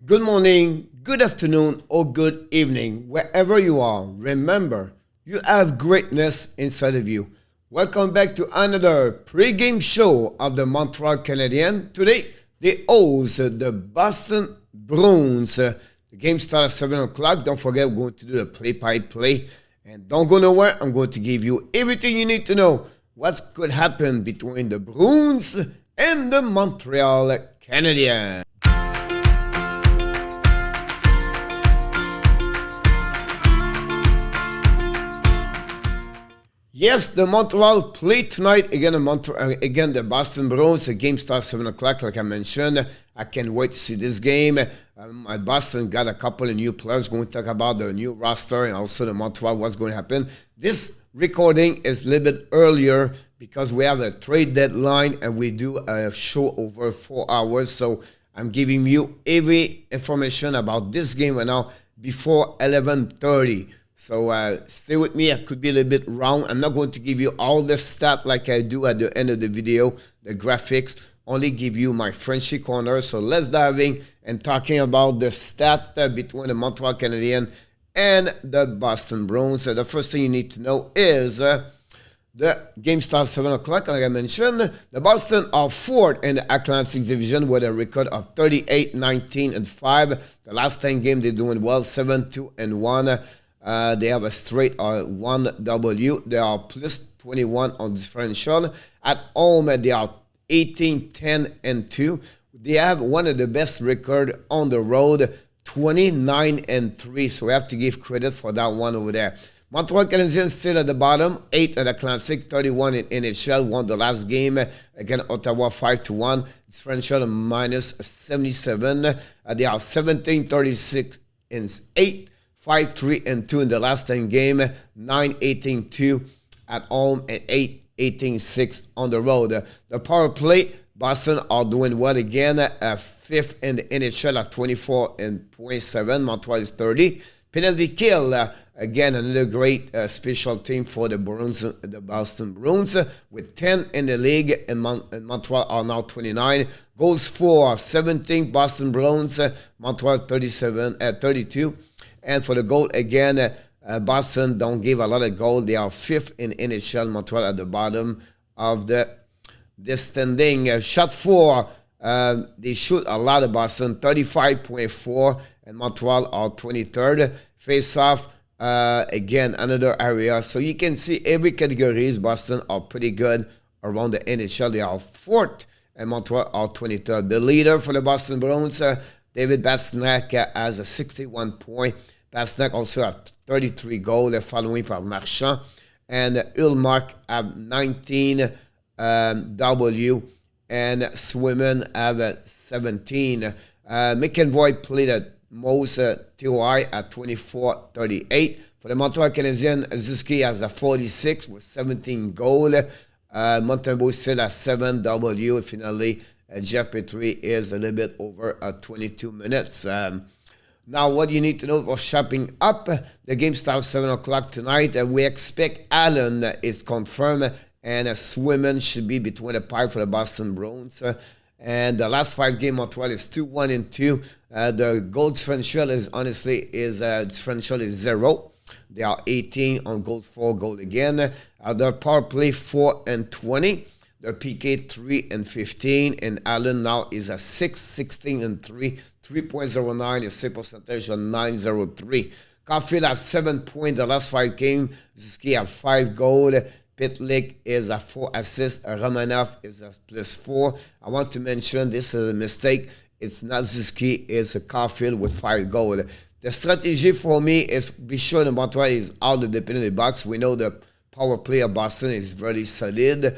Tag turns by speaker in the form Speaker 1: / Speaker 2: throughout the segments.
Speaker 1: Good morning, good afternoon, or good evening, wherever you are. Remember, you have greatness inside of you. Welcome back to another pre-game show of the Montreal Canadiens. Today, they host the Boston Bruins. The game starts at 7 o'clock. Don't forget, we're going to do the play-by-play. And don't go nowhere. I'm going to give you everything you need to know what could happen between the Bruins and the Montreal Canadiens. Yes, the Montreal play tonight again. Again, the Boston Bruins. The game starts 7 o'clock, like I mentioned. I can't wait to see this game. Boston got a couple of new players. Going to talk about the new roster and also the Montreal, what's going to happen. This recording is a little bit earlier because we have a trade deadline and we do a show over 4 hours. So I'm giving you every information about this game right now before 11:30. So stay with me. I could be a little bit wrong. I'm not going to give you all the stats like I do at the end of the video, the graphics. Only give you my Frenchy corner. So let's dive in and talking about the stat between the Montreal Canadiens and the Boston Bruins. So the first thing you need to know is the game starts 7 o'clock. Like I mentioned, the Boston are fourth in the Atlantic Division with a record of 38, 19, and 5. The last 10 games they're doing well, 7, 2, and 1. They have a straight 1 W. They are plus 21 on differential. At home, they are 18, 10, and 2. They have one of the best record on the road, 29 and 3. So we have to give credit for that one over there. Montreal Canadiens still at the bottom, 8 at the Classic, 31 in NHL. Won the last game against Ottawa 5-1. Differential minus 77. They are 17, 36, and 8. 5-3 and 2 in the last 10 game, 9-18-2 at home, and 8-18-6 on the road. The power play, Boston are doing well again, 5th in the NHL at 24.7. Montreal is 30. Penalty kill, again, another great special team for the Bruins, the Boston Bruins, with 10 in the league, and Montreal are now 29. Goals for 17, Boston Bruins, Montreal 32. And for the goal, again, Boston don't give a lot of goal. They are 5th in NHL. Montreal at the bottom of the standing. Shot for, they shoot a lot of Boston, 35.4, and Montreal are 23rd. Face-off, again, another area. So you can see every categories, Boston are pretty good around the NHL. They are 4th, and Montreal are 23rd. The leader for the Boston Bruins, David Pastrnak, has a 61 point. Pastrnak also have 33 goals, following by Marchand. And Ullmark have 19 W, and SWAYMAN have 17. McEnroy played at most TOI at 24-38. For the Montreal Canadiens, Zuski has a 46 with 17 goals. Montembeault still has 7 W. Finally, Jeff Petrie is a little bit over 22 minutes. Now, what you need to know for shopping up, the game starts 7 o'clock tonight. We expect Allen is confirmed, and SWAYMAN should be between the pipe for the Boston Bruins. And the last 5 games, Montreal is 2-1 and 2. The goal differential is differential is 0. They are 18 on goals for, goal again. Their power play 4 and 20. Their PK 3 and 15, and Allen now is a 6, 16 and 3, 3.09, a save percentage of 9.03. Caulfield has 7 points the last 5 games. Zuski have 5 goals. Pitlick is a 4 assists. Romanov is a +4. I want to mention this is a mistake. It's not Zuski, it's a Caulfield with 5 goals. The strategy for me is be sure the Montreal is out of the penalty box. We know the power play of Boston is very solid.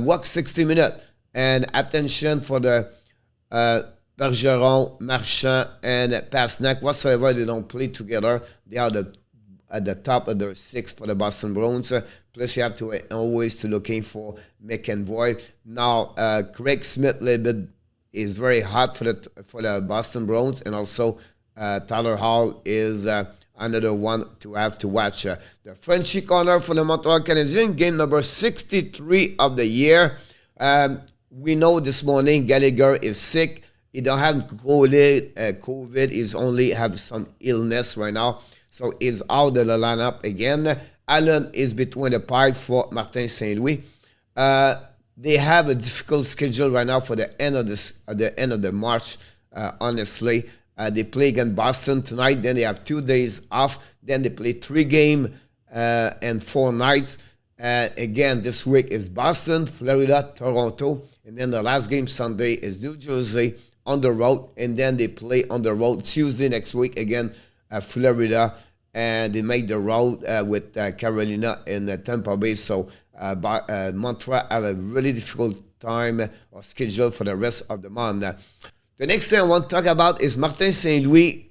Speaker 1: Work 60 minutes, and attention for the Bergeron, Marchand, and Pastrnak. Whatsoever they don't play together, they are at the top of the 6 for the Boston Bruins. Plus, you have to always to looking for McEnroy. Now, Craig Smith a little bit is very hot for the Boston Bruins, and also Tyler Hall is another one to have to watch. The Frenchy corner for the Montreal Canadiens, game number 63 of the year. We know this morning Gallagher is sick. He don't have COVID. He's only have some illness right now. So he's out of the lineup again. Allen is between the pipe for Martin St. Louis. They have a difficult schedule right now for the end of the March. Honestly, they play against Boston tonight. Then they have 2 days off. Then they play 3 games and 4 nights. Again, this week is Boston, Florida, Toronto, and then the last game Sunday is New Jersey on the road, and then they play on the road Tuesday next week again, Florida, and they make the road with Carolina and Tampa Bay. So Montreal have a really difficult time or schedule for the rest of the month. The next thing I want to talk about is Martin St. Louis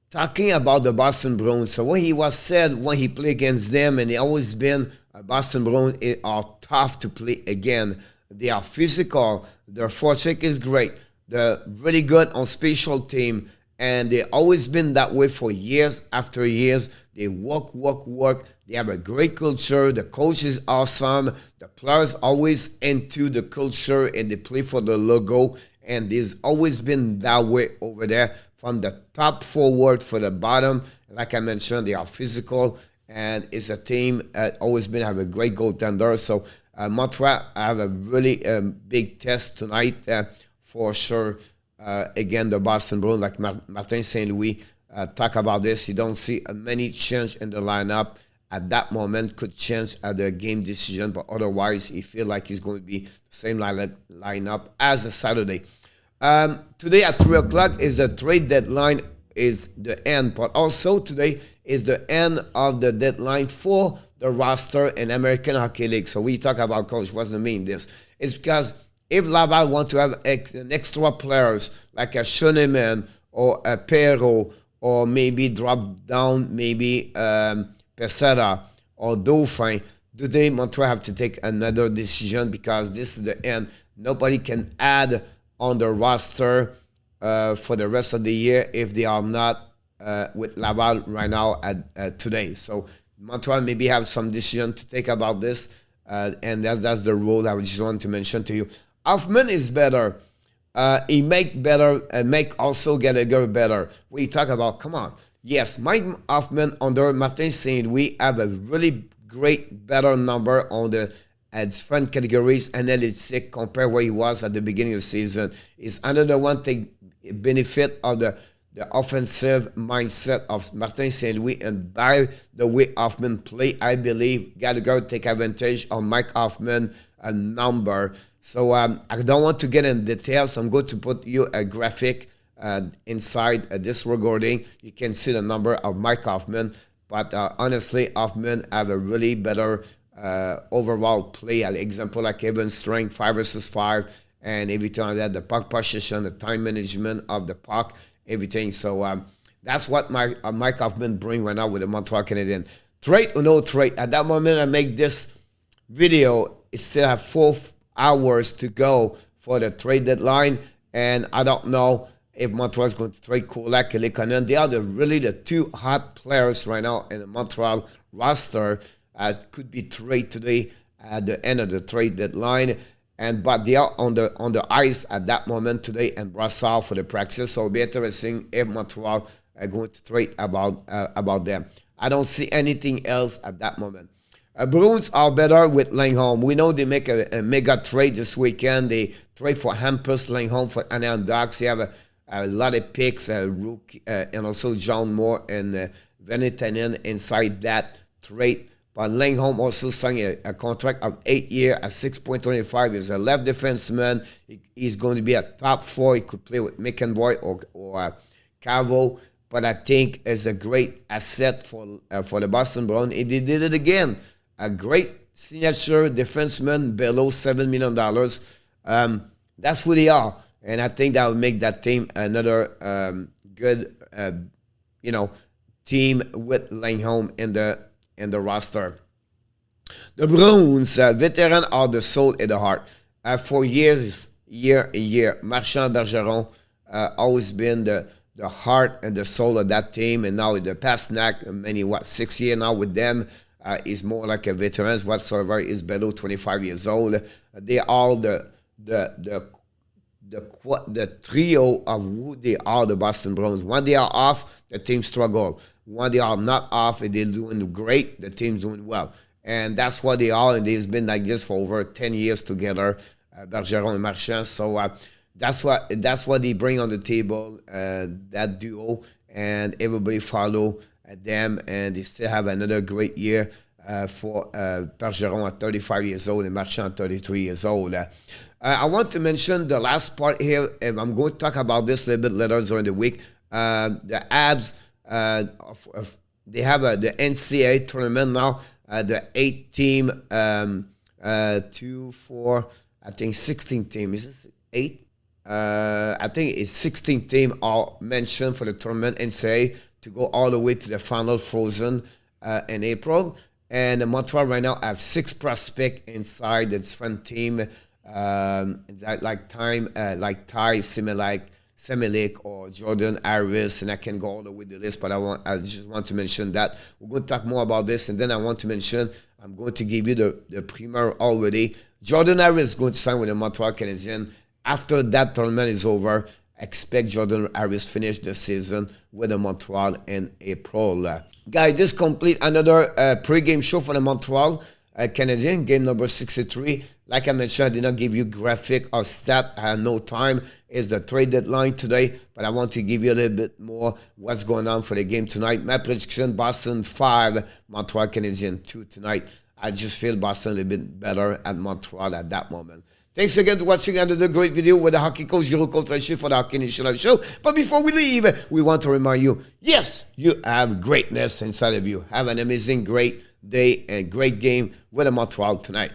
Speaker 1: talking about the Boston Bruins. So what he was said when he played against them, and they always been Boston Bruins are tough to play again. They are physical. Their forecheck is great. They're really good on special team, and they always been that way for years after years. They work. They have a great culture. The coach is awesome. The players always into the culture, and they play for the logo. And it's always been that way over there. From the top forward for the bottom, like I mentioned, they are physical, and it's a team always been have a great goaltender. So Montreal have a really big test tonight for sure. Again, the Boston Bruins, like Martin St. Louis talk about this. You don't see many change in the lineup at that moment. Could change at the game decision, but otherwise, he feel like he's going to be the same lineup as a Saturday. Today at 3 o'clock is the trade deadline is the end, but also today is the end of the deadline for the roster in American Hockey League. So we talk about, coach, what's the mean this? It's because if Laval want to have an extra players like a SWAYMAN or a Perrault, or maybe drop down maybe Pesera or Dauphin, today Montreal have to take another decision because this is the end. Nobody can add on the roster for the rest of the year if they are not with Laval right now at today. So Montreal maybe have some decision to take about this, and that's the rule I just want to mention to you. Hoffman is better. He make better and make also get a girl better. We talk about, come on. Yes, Mike Hoffman under Martin St. Louis have a really great, better number on the different categories analytic compared where he was at the beginning of the season. Is another one take benefit of the offensive mindset of Martin St. Louis, and by the way Hoffman play, I believe Gallagher take advantage of Mike Hoffman a number. So I don't want to get in details. I'm going to put you a graphic inside this recording. You can see the number of Mike Hoffman, but honestly, Hoffman have a really better overall play. An example like Evan strength, 5 versus 5, and everything like that, the puck position, the time management of the puck, everything. So that's what Mike Hoffman bring right now with the Montreal Canadiens. Trade or no trade? At that moment I make this video, it still have 4 hours to go for the trade deadline, and I don't know if Montreal is going to trade Kulak and Lekonen. They are really the 2 hot players right now in the Montreal roster. Could be trade today at the end of the trade deadline, but they are on the ice at that moment today in Brussels for the practice. So it'll be interesting if Montreal are going to trade about them. I don't see anything else at that moment. Bruins are better with LINDHOLM. We know they make a mega trade this weekend. They trade for Hampus LINDHOLM for Anaheim Ducks. They have a lot of picks, and also John Moore and Venetanen inside that trade. But LINDHOLM also signed a contract of 8 years at $6.25. He's a left defenseman. He's going to be a top 4. He could play with McEnroy or Cavo. But I think it's a great asset for the Boston Bruins. They did it again. A great signature defenseman below $7 million. That's who they are. And I think that would make that team another good, team with LINDHOLM in the roster. The Bruins, veterans are the soul and the heart. For years, Marchand Bergeron always been the heart and the soul of that team. And now the Pasternak, 6 years now with them, is more like a veteran whatsoever, is below 25 years old. They are the the trio of who they are, the Boston Bruins. When they are off, the team struggle. When they are not off and they're doing great, the team's doing well. And that's what they are, and they've been like this for over 10 years together, Bergeron and Marchand. So that's what they bring on the table, that duo, and everybody follow them, and they still have another great year for Bergeron at 35 years old and Marchand at 33 years old. I want to mention the last part here, and I'm going to talk about this a little bit later during the week. The Abs, they have the NCAA tournament now. The 8-team, 2, 4, I think 16 team. Is this 8? I think it's 16 team are mentioned for the tournament NCAA to go all the way to the final frozen in April. And Montreal right now have 6 prospects inside the different team, like Ty, Semilik or Jordan Harris, and I can go all the way to the list, but I just want to mention that. We're going to talk more about this, and then I want to mention, I'm going to give you the primer already. Jordan Harris is going to sign with the Montreal Canadiens. After that tournament is over, expect Jordan Harris finish the season with the Montreal in April. Guys, this complete another pre-game show for the Montreal Canadiens, game number 63. Like I mentioned, I did not give you graphic or stat. I had no time. It's the trade deadline today, but I want to give you a little bit more what's going on for the game tonight. My prediction, Boston 5, Montreal Canadiens 2 tonight. I just feel Boston a little bit better at Montreal at that moment. Thanks again for watching another great video with the hockey coach, Jiro Coach for the Hockey National Show. But before we leave, we want to remind you, yes, you have greatness inside of you. Have an amazing, great day and great game with the Montreal tonight.